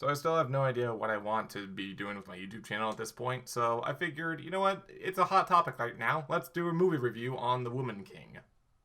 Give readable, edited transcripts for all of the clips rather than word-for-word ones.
So I still have no idea what I want to be doing with my YouTube channel at this point, so I figured, you know what, it's a hot topic right now. Let's do a movie review on The Woman King.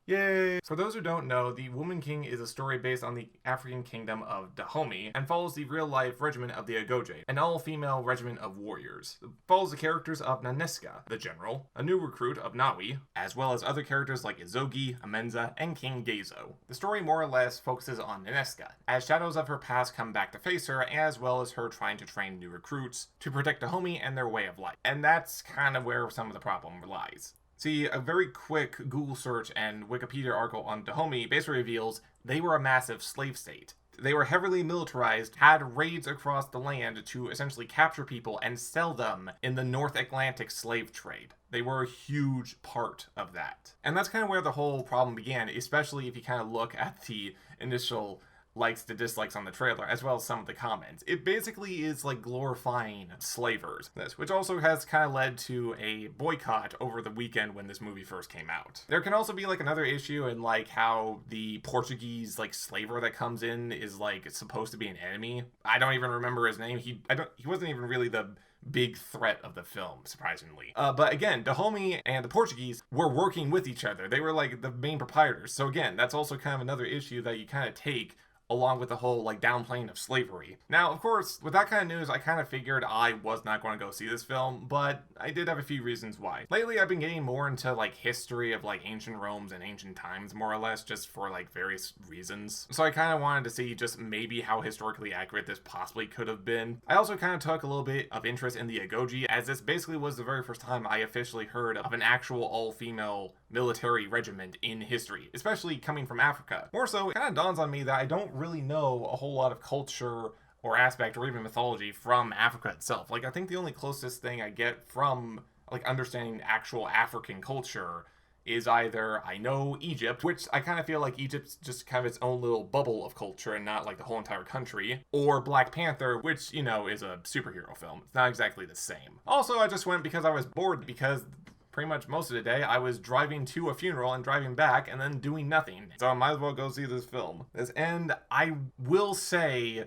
Yay! For those who don't know, The Woman King is a story based on the African kingdom of Dahomey and follows the real-life regiment of the Agoge, an all-female regiment of warriors. It follows the characters of Nanisca, the general, a new recruit of Nawi, as well as other characters like Izogi, Amenza, and King Gezo. The story more or less focuses on Nanisca, as shadows of her past come back to face her, as well as her trying to train new recruits to protect Dahomey and their way of life. And that's kind of where some of the problem lies. See, a very quick Google search and Wikipedia article on Dahomey basically reveals they were a massive slave state. They were heavily militarized, had raids across the land to essentially capture people and sell them in the North Atlantic slave trade. They were a huge part of that. And that's kind of where the whole problem began, especially if you kind of look at the initial likes to dislikes on the trailer, as well as some of the comments. It basically is like glorifying slavers, which also has kind of led to a boycott over the weekend when this movie first came out. There can also be like another issue in like how the Portuguese like slaver that comes in is like supposed to be an enemy. I don't even remember his name. He wasn't even really the big threat of the film, surprisingly. But again, Dahomey and the Portuguese were working with each other. They were like the main proprietors. So again, that's also kind of another issue that you kind of take along with the whole like downplaying of slavery. Now, of course, with that kind of news, I kind of figured I was not going to go see this film, but I did have a few reasons why. Lately, I've been getting more into like history of like ancient Rome's and ancient times, more or less, just for like various reasons. So I kind of wanted to see just maybe how historically accurate this possibly could have been. I also kind of took a little bit of interest in the Agoge, as this basically was the very first time I officially heard of an actual all-female military regiment in history, especially coming from Africa. More so, it kind of dawns on me that I don't really know a whole lot of culture or aspect or even mythology from Africa itself. Like, I think the only closest thing I get from like understanding actual African culture is either I know Egypt, which I kind of feel like Egypt's just kind of its own little bubble of culture and not like the whole entire country, or Black Panther, which, you know, is a superhero film. It's not exactly the same. Also, I just went because I was bored, because pretty much most of the day I was driving to a funeral and driving back and then doing nothing. So I might as well go see this film. And I will say,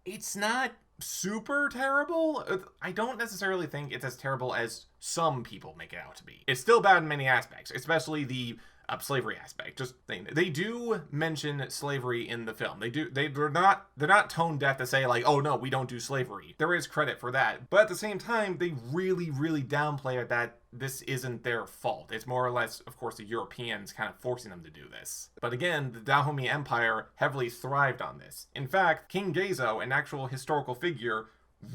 it's not super terrible. I don't necessarily think it's as terrible as some people make it out to be. It's still bad in many aspects, especially the slavery aspect. Just they do mention slavery in the film. They're not tone deaf to say like, oh no, we don't do slavery. There is credit for that, but at the same time, they really downplay it that this isn't their fault. It's more or less, of course, the Europeans kind of forcing them to do this. But again, the Dahomey Empire heavily thrived on this. In fact, King Gezo, an actual historical figure,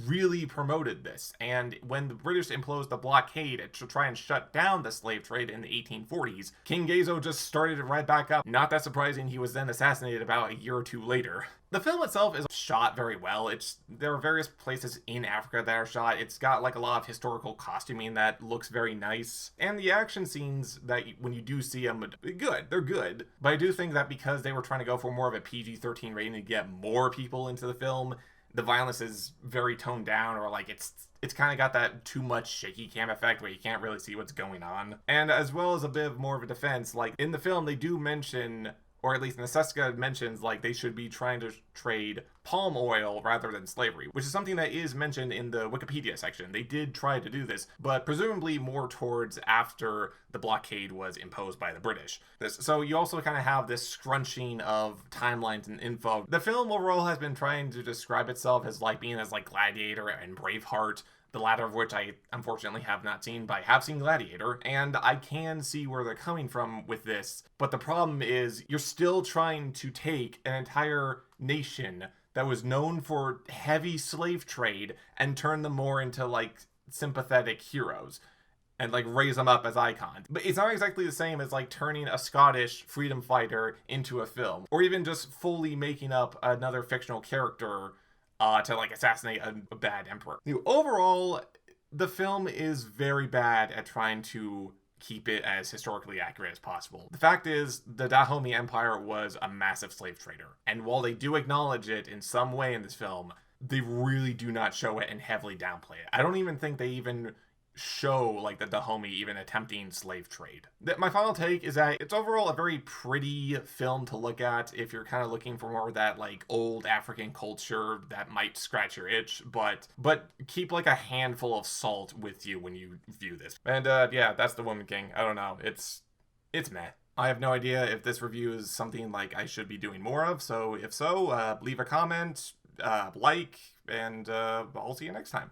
really promoted this, and when the British imposed the blockade to try and shut down the slave trade in the 1840s, King Gezo just started it right back up. Not that surprising, he was then assassinated about a year or two later. The film itself is shot very well. There are various places in Africa that are shot. It's got like a lot of historical costuming that looks very nice, and the action scenes that when you do see them, they're good. But I do think that because they were trying to go for more of a PG-13 rating to get more people into the film, the violence is very toned down, or like it's kind of got that too much shaky cam effect where you can't really see what's going on. And as well as a bit more of a defense, like in the film they do mention, or at least Naseska mentions, like they should be trying to trade palm oil rather than slavery, which is something that is mentioned in the Wikipedia section. They did try to do this, but presumably more towards after the blockade was imposed by the British. So you also kind of have this scrunching of timelines and info. The film overall has been trying to describe itself as like being as like Gladiator and Braveheart, the latter of which I unfortunately have not seen, but I have seen Gladiator, and I can see where they're coming from with this. But the problem is, you're still trying to take an entire nation that was known for heavy slave trade and turn them more into like sympathetic heroes and like raise them up as icons. But it's not exactly the same as like turning a Scottish freedom fighter into a film, or even just fully making up another fictional character to like assassinate a bad emperor. Overall, the film is very bad at trying to keep it as historically accurate as possible. The fact is, the Dahomey Empire was a massive slave trader, and while they do acknowledge it in some way in this film, they really do not show it and heavily downplay it. I don't even think they even show like the Dahomey even attempting slave trade. My final take is that it's overall a very pretty film to look at if you're kind of looking for more of that like old African culture that might scratch your itch, but keep like a handful of salt with you when you view this. And yeah, that's The Woman King. I don't know. It's meh. I have no idea if this review is something like I should be doing more of. So if so, leave a comment, like, and I'll see you next time.